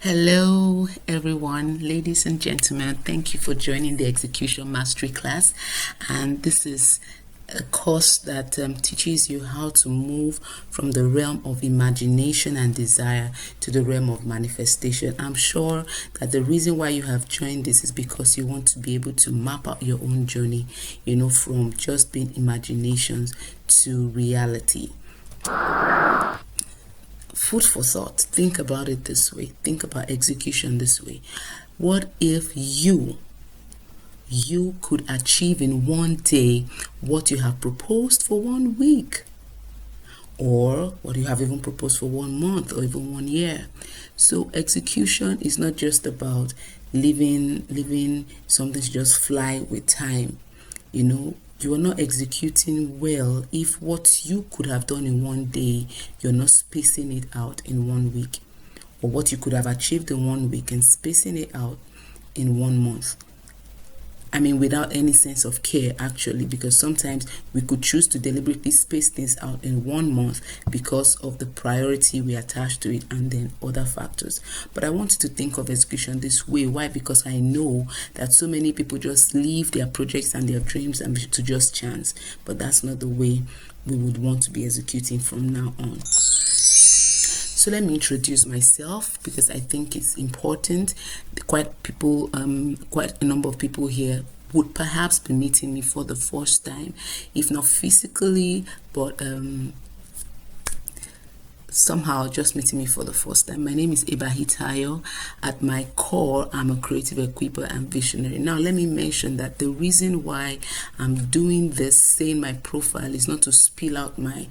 Hello, everyone, ladies and gentlemen. Thank you for joining the Execution Mastery class. And this is a course that teaches you how to move from the realm of imagination and desire to the realm of manifestation. I'm sure that the reason why you have joined this is because you want to be able to map out your own journey, from just being imaginations to reality. Food for thought. Think about it this way. Think about execution this way. What if you could achieve in one day what you have proposed for 1 week, or what you have even proposed for 1 month or even 1 year? So execution is not just about living something to just fly with time. You are not executing well if what you could have done in 1 day, you're not spacing it out in 1 week, or what you could have achieved in 1 week and spacing it out in 1 month. Without any sense of care, actually, because sometimes we could choose to deliberately space things out in 1 month because of the priority we attach to it and then other factors. But I want you to think of execution this way. Why? Because I know that so many people just leave their projects and their dreams and to just chance. But that's not the way we would want to be executing from now on. So let me introduce myself because I think it's important. Quite a number of people here would perhaps be meeting me for the first time, if not physically, but somehow just meeting me for the first time. My name is Ebahitayo. At my core, I'm a creative equiper and visionary. Now, let me mention that the reason why I'm doing this, saying my profile, is not to spill out my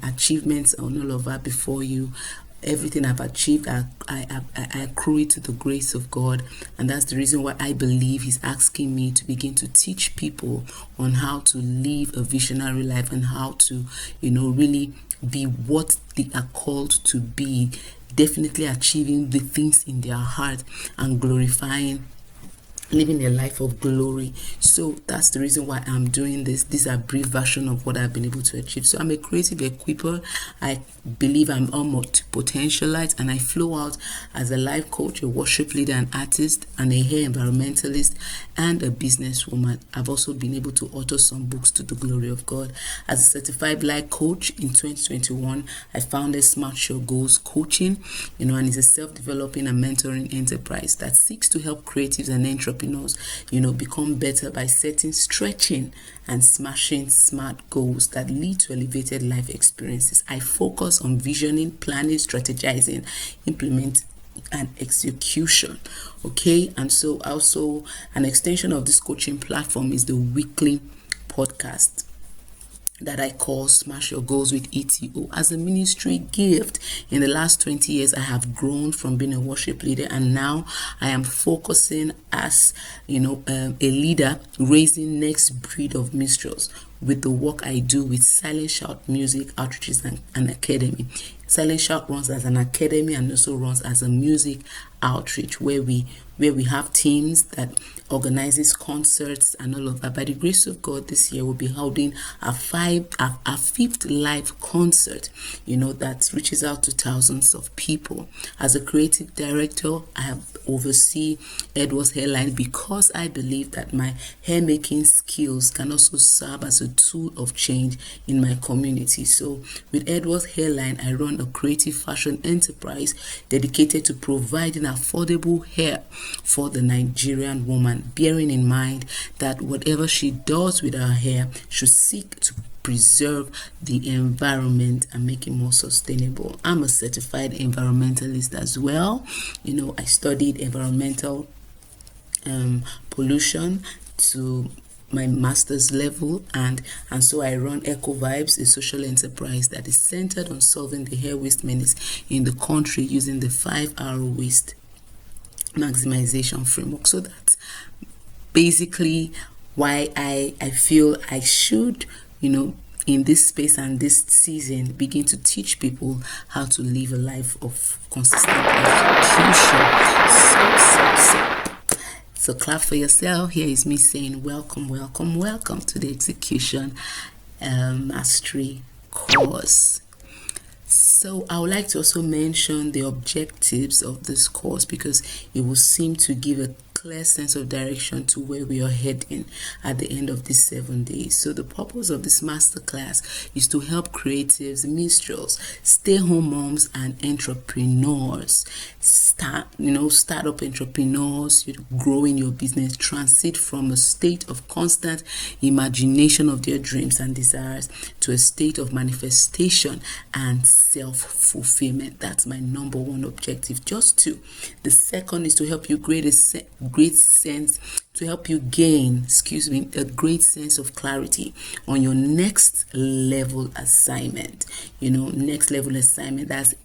achievements and all of that before you. Everything I've achieved, I accrue it to the grace of God, and that's the reason why I believe He's asking me to begin to teach people on how to live a visionary life and how to, really be what they are called to be, definitely achieving the things in their heart and living a life of glory. So that's the reason why I'm doing this. These are a brief version of what I've been able to achieve. So I'm a creative equiper. I believe I'm almost potentialite, and I flow out as a life coach, a worship leader, an artist, and a hair environmentalist, and a businesswoman. I've also been able to author some books to the glory of God. As a certified life coach in 2021, I founded Smart Your Goals Coaching, and it's a self-developing and mentoring enterprise that seeks to help creatives and entrepreneurs become better by setting, stretching, and smashing smart goals that lead to elevated life experiences. I focus on visioning, planning, strategizing, implement, and execution. Okay, and so also an extension of this coaching platform is the weekly podcast that I call Smash Your Goals with ETO. As a ministry gift, in the last 20 years, I have grown from being a worship leader, and now I am focusing as, a leader, raising next breed of minstrels with the work I do with Silent Shout Music Outreaches and Academy. Silent Shout runs as an academy and also runs as a music outreach where we have teams that organizes concerts and all of that. By the grace of God, this year we'll be holding our fifth live concert, that reaches out to thousands of people. As a creative director, I have oversee Edward's Hairline because I believe that my hair making skills can also serve as a tool of change in my community. So with Edward's Hairline, I run a creative fashion enterprise dedicated to providing affordable hair for the Nigerian woman, bearing in mind that whatever she does with her hair should seek to preserve the environment and make it more sustainable. I'm a certified environmentalist as well. I studied environmental pollution to my master's level, and so I run Eco Vibes, a social enterprise that is centered on solving the hair waste menace in the country using the 5R waste maximization framework. So that's basically why I feel I should, in this space and this season, begin to teach people how to live a life of consistent execution. So clap for yourself. Here is me saying welcome to the Execution Mastery course. So I would like to also mention the objectives of this course, because it will seem to give a clear sense of direction to where we are heading at the end of these 7 days. So the purpose of this masterclass is to help creatives, minstrels, stay-home moms, and entrepreneurs startup entrepreneurs, growing your business, transit from a state of constant imagination of their dreams and desires to a state of manifestation and self-fulfillment. That's my number one objective. Just two. The second is to help you gain a great sense of clarity on your next level assignment. Next level assignment, that's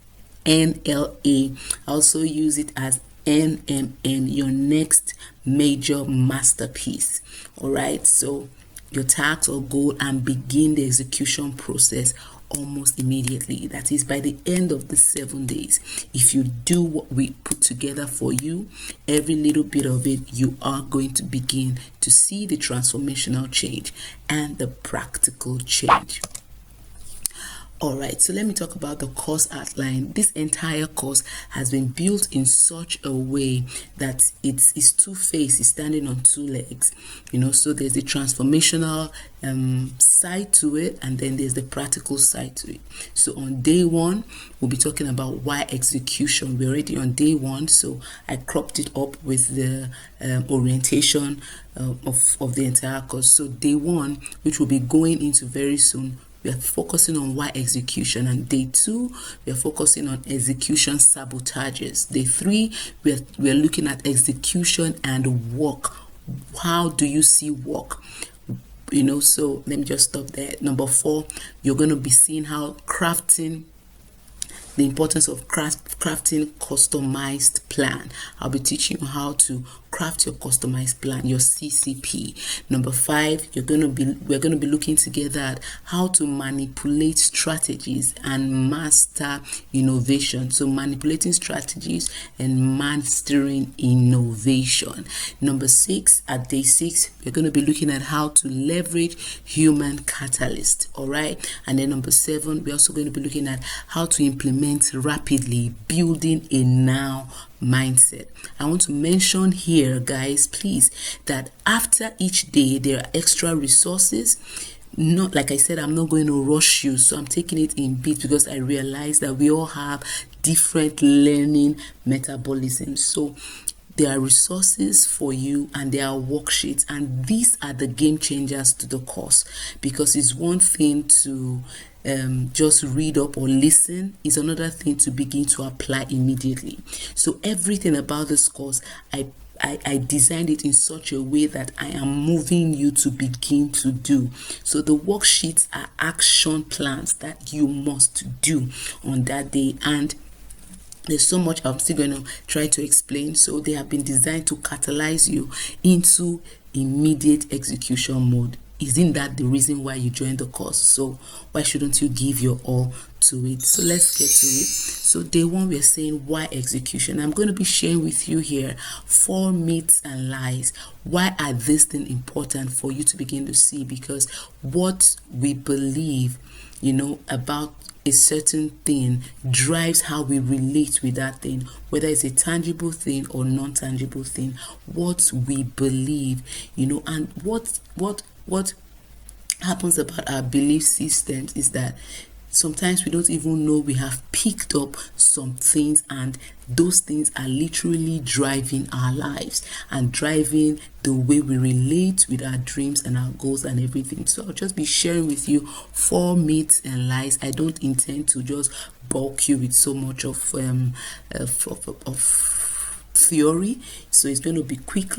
NLA. I also use it as NMM, your next major masterpiece. All right, so your task or goal, and begin the execution process almost immediately. That is, by the end of the 7 days. If you do what we put together for you, every little bit of it, you are going to begin to see the transformational change and the practical change. All right, so let me talk about the course outline. This entire course has been built in such a way that it's two-faced, it's standing on two legs. So there's the transformational side to it, and then there's the practical side to it. So on day one, we'll be talking about why execution. We're already on day one, so I cropped it up with the orientation of the entire course. So day one, which we'll be going into very soon, we are focusing on why execution, and day two we are focusing on execution sabotages. Day three, we are looking at execution and work. How do you see work? So let me just stop there. Number four, you're going to be seeing how the importance of crafting customized plan. I'll be teaching you how to craft your customized plan, your CCP. Number five, we're going to be looking together at how to manipulate strategies and master innovation. So manipulating strategies and mastering innovation. Number six, at day 6, we're going to be looking at how to leverage human catalyst. All right. And then number 7, we're also going to be looking at how to implement rapidly, building a now mindset. I want to mention here, guys, please, that after each day there are extra resources. Not like I said, I'm not going to rush you, so I'm taking it in bits, because I realize that we all have different learning metabolisms. So there are resources for you, and there are worksheets, and these are the game changers to the course, because it's one thing to just read up or listen, is another thing to begin to apply immediately. So everything about this course, I designed it in such a way that I am moving you to begin to do. So the worksheets are action plans that you must do on that day, and there's so much I'm still going to try to explain. So they have been designed to catalyze you into immediate execution mode. Isn't that the reason why you joined the course? So why shouldn't you give your all to it? So let's get to it. So day one, we're saying why execution. I'm going to be sharing with you here 4 myths and lies. Why are these things important for you to begin to see? Because what we believe, about a certain thing drives how we relate with that thing, whether it's a tangible thing or non-tangible thing. What we believe, and what happens about our belief systems is that sometimes we don't even know we have picked up some things, and those things are literally driving our lives and driving the way we relate with our dreams and our goals and everything. So I'll just be sharing with you 4 myths and lies. I don't intend to just bulk you with so much of theory, so it's going to be quick,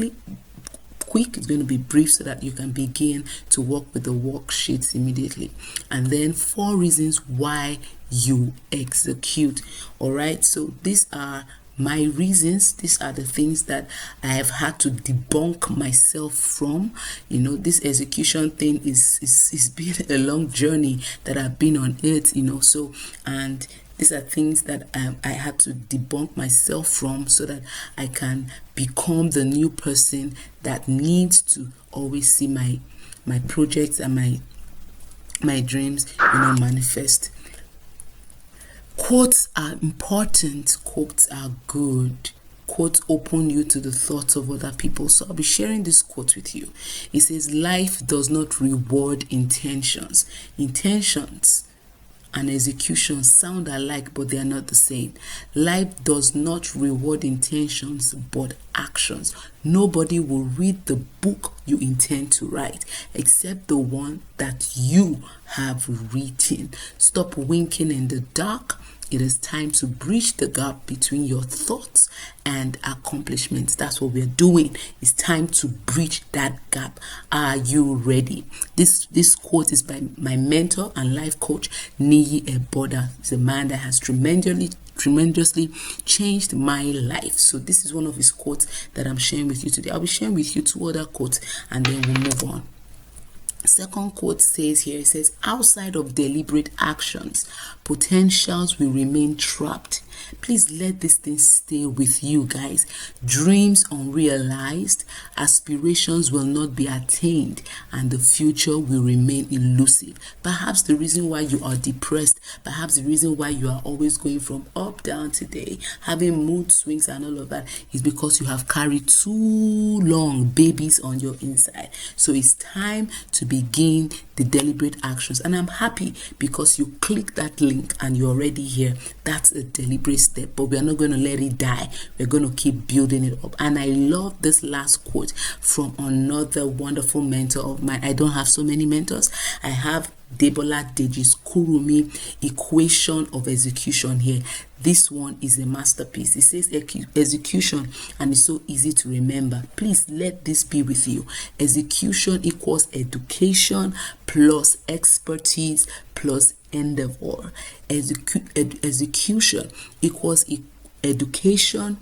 it's going to be brief, so that you can begin to work with the worksheets immediately. And then 4 reasons why you execute. All right, so these are my reasons. These are the things that I have had to debunk myself from. This execution thing is been a long journey that I've been on it, so, and these are things that I had to debunk myself from, so that I can become the new person that needs to always see my projects and my dreams, manifest. Quotes are important, quotes are good. Quotes open you to the thoughts of other people. So I'll be sharing this quote with you. It says, life does not reward intentions. Intentions and execution sound alike, but they are not the same. Life does not reward intentions, but actions. Nobody will read the book you intend to write, except the one that you have written. Stop winking in the dark. It is time to bridge the gap between your thoughts and accomplishments. That's what we're doing. It's time to bridge that gap. Are you ready? This quote is by my mentor and life coach, Niyi Eboda. He's a man that has tremendously changed my life. So this is one of his quotes that I'm sharing with you today. I'll be sharing with you 2 other quotes and then we'll move on. Second quote says here, it says, outside of deliberate actions, potentials will remain trapped. Please let this thing stay with you, guys. Dreams unrealized, aspirations will not be attained, and the future will remain elusive. Perhaps the reason why you are depressed, perhaps the reason why you are always going from up, down today, having mood swings and all of that, is because you have carried too long babies on your inside. So it's time to begin the deliberate actions. And I'm happy because you click that link and you're already here. That's a deliberate step, but we are not going to let it die. We're going to keep building it up. And I love this last quote from another wonderful mentor of mine. I don't have so many mentors. I have Debola Deji's Kurumi equation of execution here. This one is a masterpiece. It says execution, and it's so easy to remember. Please let this be with you. Execution equals education plus expertise plus endeavor. Execution equals education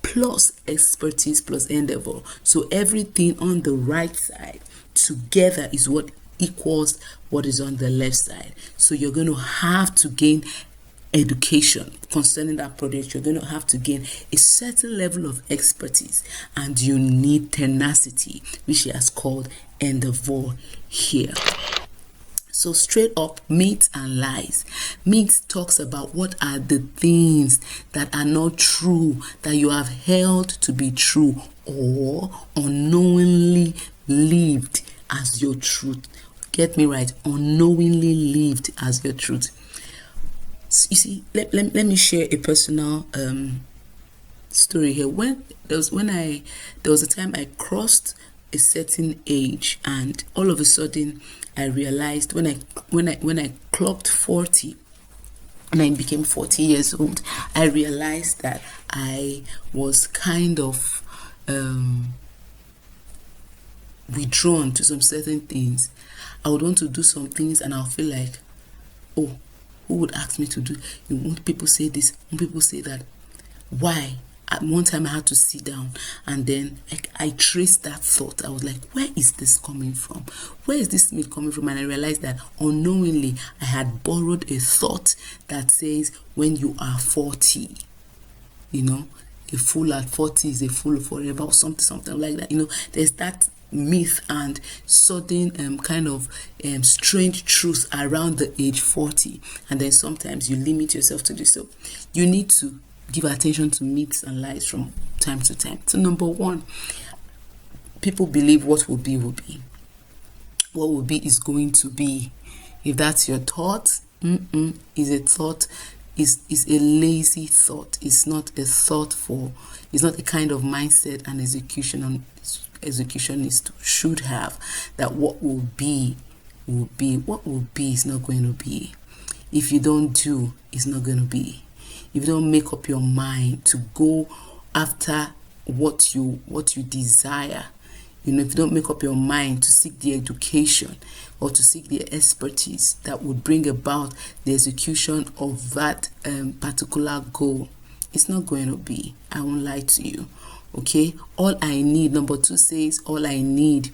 plus expertise plus endeavor. So everything on the right side together is what equals what is on the left side. So you're going to have to gain education concerning that project. You're going to have to gain a certain level of expertise, and you need tenacity, which he has called endeavor here. So straight up, myths and lies. Myths talks about what are the things that are not true, that you have held to be true or unknowingly lived as your truth. Get me right, unknowingly lived as your truth. You see, let me share a personal story here. There was a time I crossed a certain age, and all of a sudden I realized when I clocked 40 and I became 40 years old, I realized that I was kind of withdrawn to some certain things. I would want to do some things and I'll feel like, oh, who would ask me to do? When people say this, when people say that, why? At one time I had to sit down and then I traced that thought. I was like, where is this coming from? Where is this myth coming from? And I realized that unknowingly I had borrowed a thought that says, when you are 40, a fool at 40 is a fool forever, or something like that. There's that myth and sudden kind of strange truth around the age 40, and then sometimes you limit yourself to this. So you need to give attention to myths and lies from time to time. So number one, people believe what will be will be. What will be is going to be. If that's your thought, is a thought, is a lazy thought. It's not a thought it's not the kind of mindset and executionist should have, that what will be will be. What will be is not going to be. If you don't do, it's not going to be. If you don't make up your mind to go after what you desire, if you don't make up your mind to seek the education or to seek the expertise that would bring about the execution of that particular goal, it's not going to be. I won't lie to you. Okay, all I need, number 2 says, all I need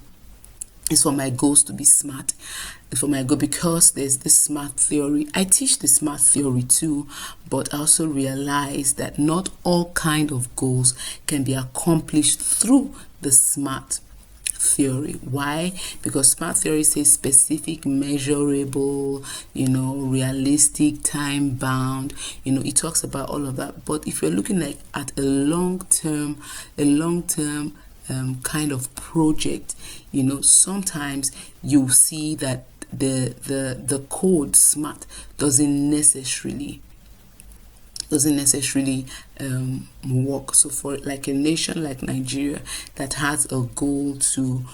is for my goals to be smart. For my goal, because there's this SMART theory. I teach the SMART theory too, but I also realize that not all kind of goals can be accomplished through the SMART theory. Why? Because SMART theory says specific, measurable, realistic, time bound. It talks about all of that. But if you're looking like at a long term kind of project, sometimes you see that the code SMART doesn't necessarily work. So for like a nation like Nigeria that has a goal to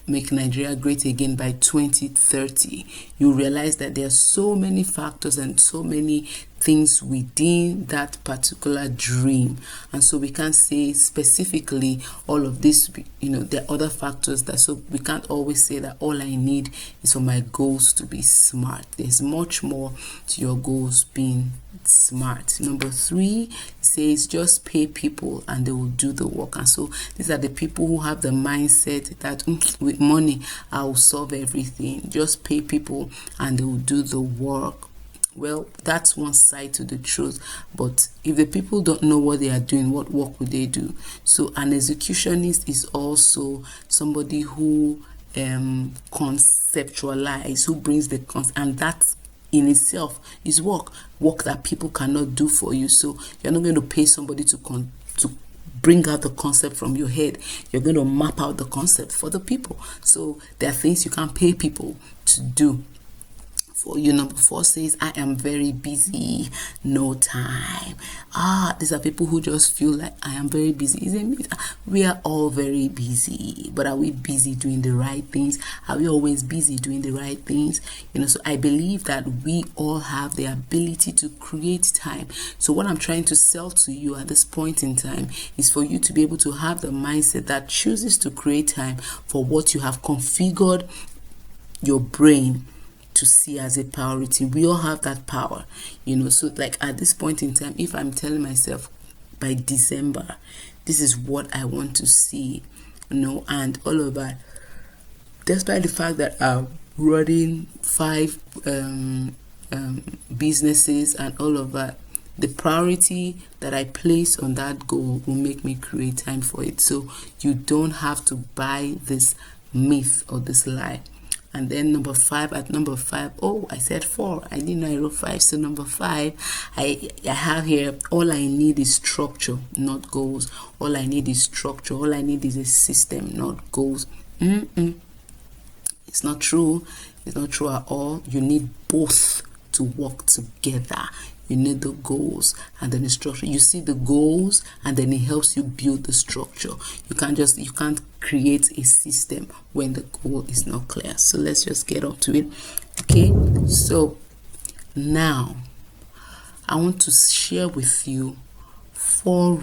make Nigeria great again by 2030, you realize that there are so many factors and so many things within that particular dream, and so we can't say specifically all of this. There are other factors so we can't always say that all I need is for my goals to be smart. There's much more to your goals being smart. Number 3 says just pay people and they will do the work. And so these are the people who have the mindset that with money I will solve everything. Just pay people and they will do the work. Well, that's one side to the truth, but if the people don't know what they are doing, what work would they do? So an executionist is also somebody who conceptualize, who brings the concept, and that in itself is work that people cannot do for you. So you're not going to pay somebody to bring out the concept from your head. You're going to map out the concept for the people. So there are things you can't pay people to do for you. Number 4 says, I am very busy, no time. These are people who just feel like I am very busy. Isn't it? We are all very busy, but are we busy doing the right things? Are we always busy doing the right things? So I believe that we all have the ability to create time. So what I'm trying to sell to you at this point in time is for you to be able to have the mindset that chooses to create time for what you have configured your brain to see as a priority. We all have that power, so like at this point in time, if I'm telling myself by December, this is what I want to see, and all of that, despite the fact that I'm running 5 businesses and all of that, the priority that I place on that goal will make me create time for it. So you don't have to buy this myth or this lie. And then number 5, I said 4. I didn't know I wrote 5. So number 5, I have here, all I need is structure, not goals. All I need is structure. All I need is a system, not goals. It's not true. It's not true at all. You need both to work together. You need the goals and then the structure. You see the goals and then it helps you build the structure. You can't create a system when the goal is not clear. So let's just get up to it. Okay, so now I want to share with you 4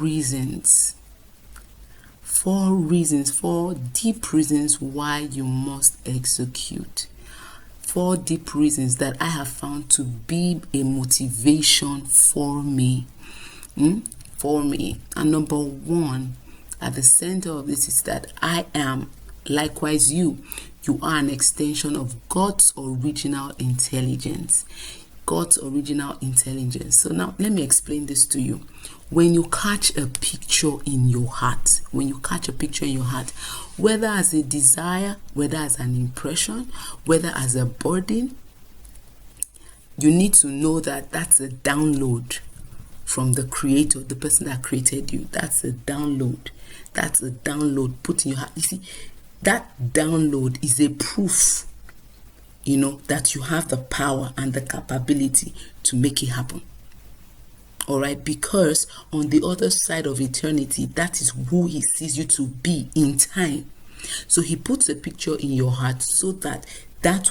deep reasons why you must execute. 4 deep reasons that I have found to be a motivation for me. And number 1 at the center of this is that I am, likewise you are an extension of God's original intelligence. God's original intelligence. So now let me explain this to you. When you catch a picture in your heart, whether as a desire, whether as an impression, whether as a burden, you need to know that that's a download from the creator, the person that created you. That's a download. Put in your heart. You see, that download is a proof, that you have the power and the capability to make it happen. All right, because on the other side of eternity, that is who he sees you to be in time. So he puts a picture in your heart so that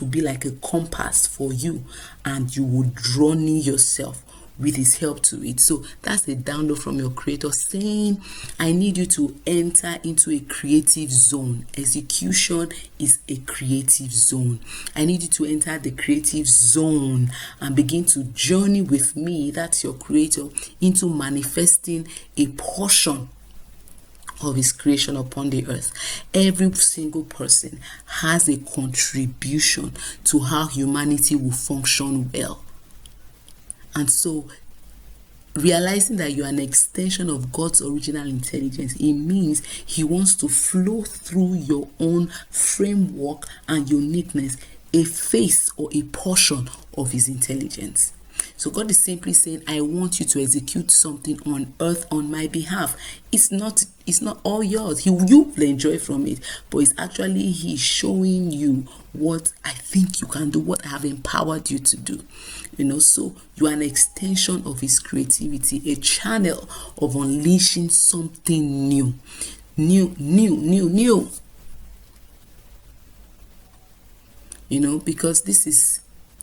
will be like a compass for you, and you will draw near yourself with his help to it. So that's a download from your creator saying, I need you to enter into a creative zone. Execution is a creative zone. I need you to enter the creative zone and begin to journey with me, that's your creator, into manifesting a portion of his creation upon the earth. Every single person has a contribution to how humanity will function well. And so realizing that you're an extension of God's original intelligence, it means He wants to flow through your own framework and uniqueness, a phase or a portion of His intelligence. So God is simply saying, I want you to execute something on earth on my behalf. It's not all yours. You will enjoy from it, but it's actually He showing you what I think you can do, what I have empowered you to do. So you are an extension of His creativity, a channel of unleashing something new. Because this is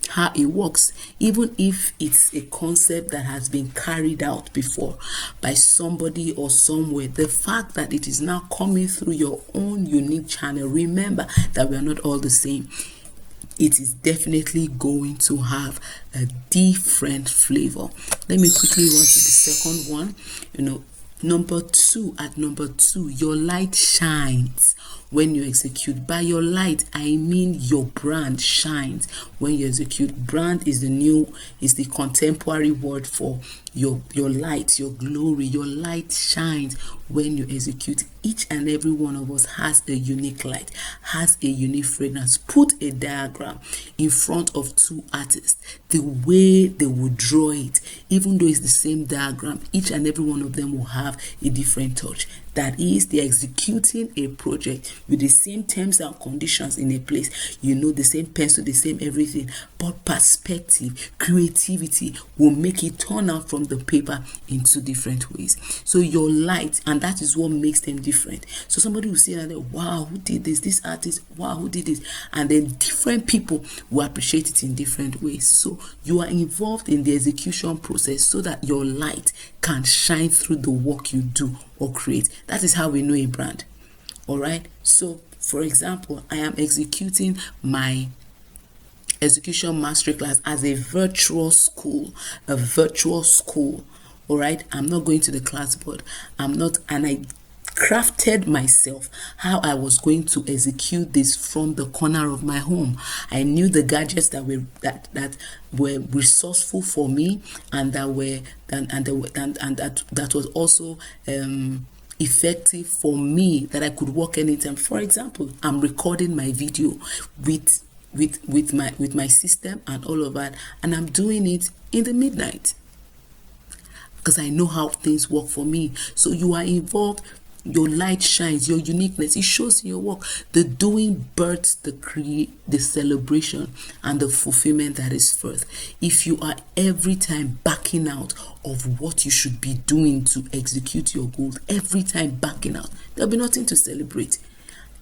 how it works. Even if it's a concept that has been carried out before by somebody or somewhere, the fact that it is now coming through your own unique channel, remember that we are not all the same. It is definitely going to have a different flavor. Let me quickly run to the second one. Number two, your light shines when you execute. By your light, I mean your brand shines when you execute. Brand is the contemporary word for your light, your glory. Your light shines when you execute. Each and every one of us has a unique light, has a unique fragrance. Put a diagram in front of two artists, the way they would draw it, even though it's the same diagram, each and every one of them will have a different touch. That is, they're executing a project with the same terms and conditions in a place, the same pencil, the same everything, but perspective, creativity will make it turn out from the paper in two different ways. So your light, and that is what makes them different. So somebody will say, wow, who did this? This artist, wow, who did this? And then different people will appreciate it in different ways. So you are involved in the execution process so that your light can shine through the work you do or create. That is how we know a brand. All right. So, for example, I am executing my execution masterclass as a virtual school. All right. I'm not going to the class, but I crafted myself how I was going to execute this from the corner of my home. I knew the gadgets that were resourceful for me, and that was also effective for me, that I could work anytime. For example, I'm recording my video with my system and all of that, and I'm doing it in the midnight because I know how things work for me. So you are involved. Your light shines, your uniqueness, it shows in your work. The doing births the celebration and the fulfillment that is first. If you are every time backing out of what you should be doing to execute your goals, every time backing out, there'll be nothing to celebrate.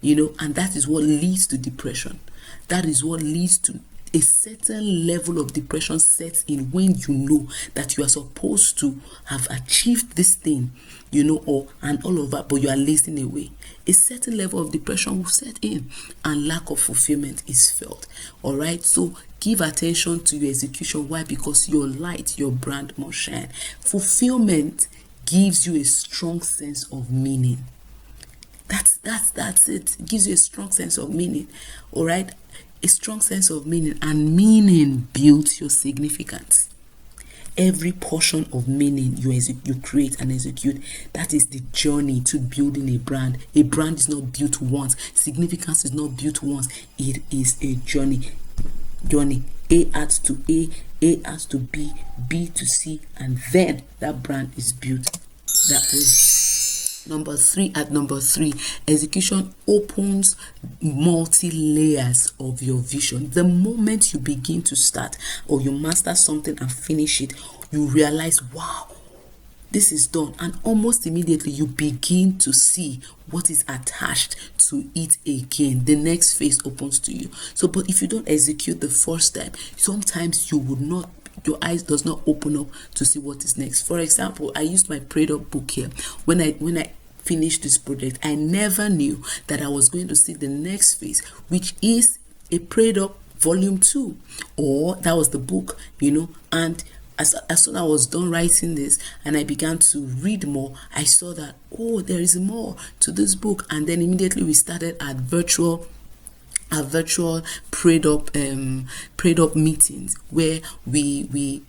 And that is what leads to depression. That is what leads to a certain level of depression sets in when you know that you are supposed to have achieved this thing, and all of that, but you are lazing away. A certain level of depression will set in and lack of fulfillment is felt. All right. So give attention to your execution. Why? Because your light, your brand must shine. Fulfillment gives you a strong sense of meaning. That's it. It gives you a strong sense of meaning. All right. A strong sense of meaning, and meaning builds your significance. Every portion of meaning you create and execute, that is the journey to building a brand. A brand is not built once. Significance is not built once. It is a journey. A adds to A adds to B to C, and then that brand is built that way. Number three, execution opens multi-layers of your vision. The moment you begin to start or you master something and finish it, you realize, wow, this is done. And almost immediately you begin to see what is attached to it again. The next phase opens to you. So, but if you don't execute the first time, sometimes you would not, your eyes does not open up to see what is next. For example, I used my prayed up book here. When I finished this project, I never knew that I was going to see the next phase, which is a prayed up volume 2, or that was the book, and as soon as I was done writing this and I began to read more, I saw that, there is more to this book. And then immediately we started our virtual our virtual prayed up meetings where we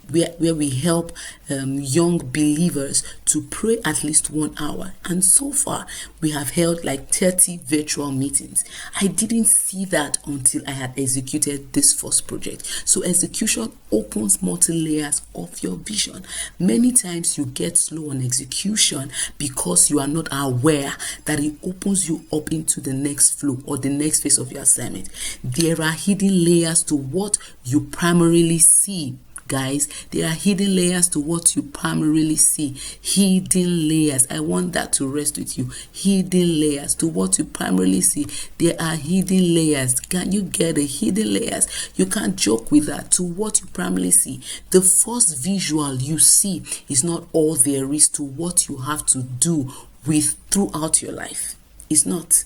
help young believers to pray at least 1 hour. And so far we have held like 30 virtual meetings. I didn't see that until I had executed this first project. So execution opens multi layers of your vision. Many times you get slow on execution because you are not aware that it opens you up into the next flow or the next phase of your assignment. There are hidden layers to what you primarily see. Guys, there are hidden layers to what you primarily see. Hidden layers. I want that to rest with you. Hidden layers to what you primarily see. There are hidden layers. Can you get the hidden layers? You can't joke with that. To what you primarily see. The first visual you see is not all there is to what you have to do with throughout your life. It's not.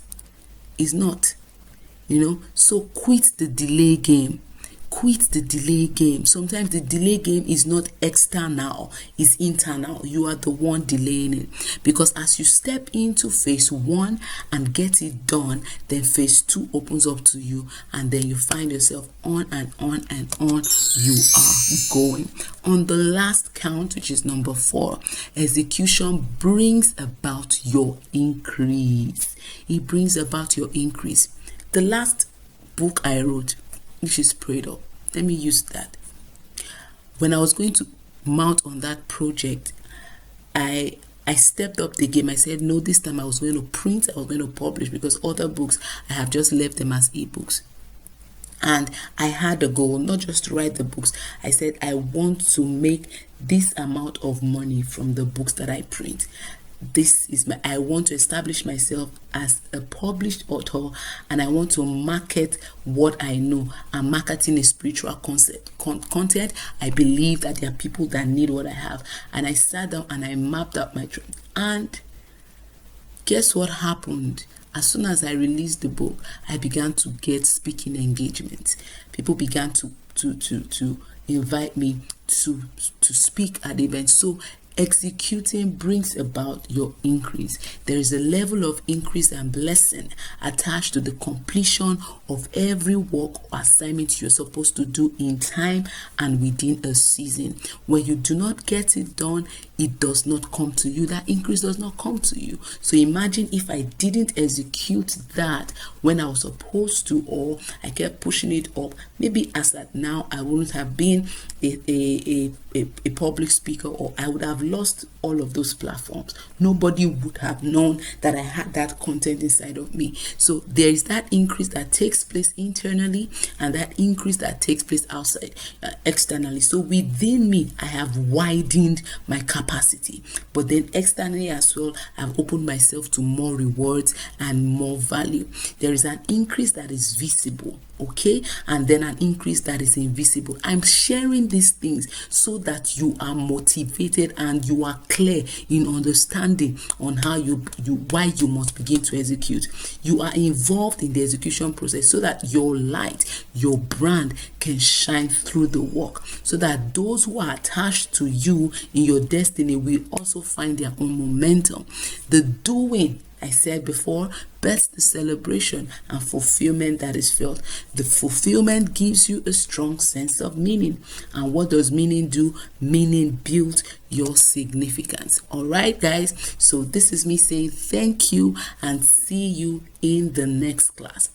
It's not. So quit the delay game. Quit the delay game. Sometimes the delay game is not external, it's internal. You are the one delaying it. Because as you step into phase 1 and get it done, then phase 2 opens up to you, and then you find yourself on and on and on you are going. On the last count, which is number 4, execution brings about your increase. It brings about your increase. The last book I wrote, which is Prayed Up, let me use that. When I was going to mount on that project, I stepped up the game. I said, no, this time I was going to print, I was going to publish, because other books, I have just left them as ebooks. And I had a goal, not just to write the books. I said, I want to make this amount of money from the books that I print. I want to establish myself as a published author, and I want to market what I know. And marketing is spiritual content. I believe that there are people that need what I have. And I sat down and I mapped out my dream. And guess what happened? As soon as I released the book, I began to get speaking engagements. People began to invite me to speak at events. So executing brings about your increase. There is a level of increase and blessing attached to the completion of every work or assignment you're supposed to do in time and within a season. When you do not get it done, it does not come to you. That increase does not come to you. So imagine if I didn't execute that when I was supposed to, or I kept pushing it up. Maybe as at now, I wouldn't have been a public speaker, or I would have lost all of those platforms. Nobody would have known that I had that content inside of me. So there is that increase that takes place internally, and that increase that takes place outside, externally. So within me, I have widened my capacity, but then externally as well, I've opened myself to more rewards and more value. There is an increase that is visible, okay, and then an increase that is invisible. I'm sharing these things so that you are motivated and you are clear in understanding on how why you must begin to execute. You are involved in the execution process so that your light, your brand can shine through the work, so that those who are attached to you in your destiny will also find their own momentum. The doing, I said before, best the celebration and fulfillment that is felt. The fulfillment gives you a strong sense of meaning. And what does meaning do? Meaning builds your significance. All right, guys. So this is me saying thank you and see you in the next class.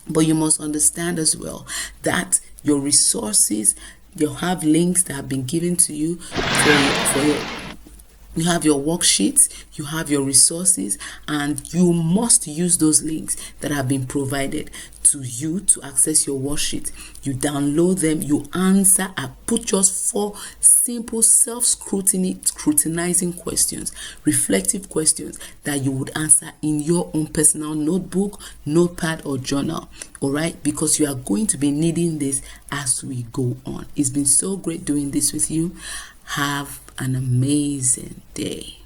But you must understand as well that your resources, you have links that have been given to you for your. You have your worksheets, you have your resources, and you must use those links that have been provided to you to access your worksheet. You download them, you answer, I put just 4 simple scrutinizing questions, reflective questions that you would answer in your own personal notebook, notepad, or journal. All right, because you are going to be needing this as we go on. It's been so great doing this with you. Have an amazing day.